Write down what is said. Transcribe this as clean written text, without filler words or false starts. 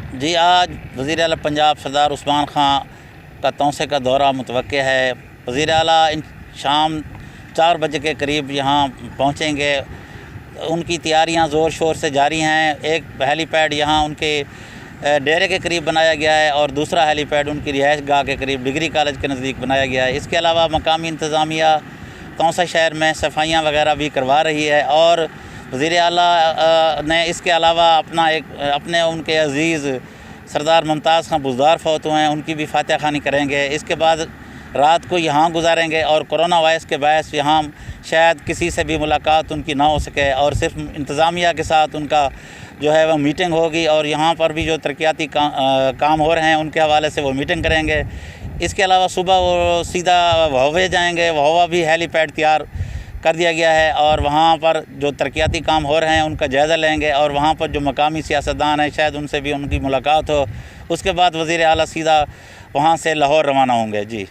جی آج وزیر اعلیٰ پنجاب سردار عثمان خان کا توسے کا دورہ متوقع ہے۔ وزیر اعلیٰ شام 4 بجے کے قریب یہاں پہنچیں گے۔ ان کی تیاریاں زور شور سے جاری ہیں۔ ایک ہیلی پیڈ یہاں ان کے ڈیرے کے قریب بنایا گیا ہے اور دوسرا ہیلی پیڈ ان کی رہائش گاہ کے قریب ڈگری کالج کے نزدیک بنایا گیا ہے۔ اس کے علاوہ مقامی انتظامیہ توسہ شہر میں صفائیاں وغیرہ بھی کروا رہی ہے، اور وزیر اعلیٰ نے اس کے علاوہ اپنے ان کے عزیز سردار ممتاز خان بزدار فوت ہوئے ہیں، ان کی بھی فاتحہ خوانی کریں گے۔ اس کے بعد رات کو یہاں گزاریں گے، اور کرونا وائرس کے باعث یہاں شاید کسی سے بھی ملاقات ان کی نہ ہو سکے، اور صرف انتظامیہ کے ساتھ ان کا جو ہے وہ میٹنگ ہوگی، اور یہاں پر بھی جو ترقیاتی کام ہو رہے ہیں ان کے حوالے سے وہ میٹنگ کریں گے۔ اس کے علاوہ صبح وہ سیدھا وہوے جائیں گے۔ وہوا بھی ہیلی پیڈ تیار کر دیا گیا ہے، اور وہاں پر جو ترقیاتی کام ہو رہے ہیں ان کا جائزہ لیں گے، اور وہاں پر جو مقامی سیاستدان ہیں شاید ان سے بھی ان کی ملاقات ہو۔ اس کے بعد وزیر اعلیٰ سیدھا وہاں سے لاہور روانہ ہوں گے۔ جی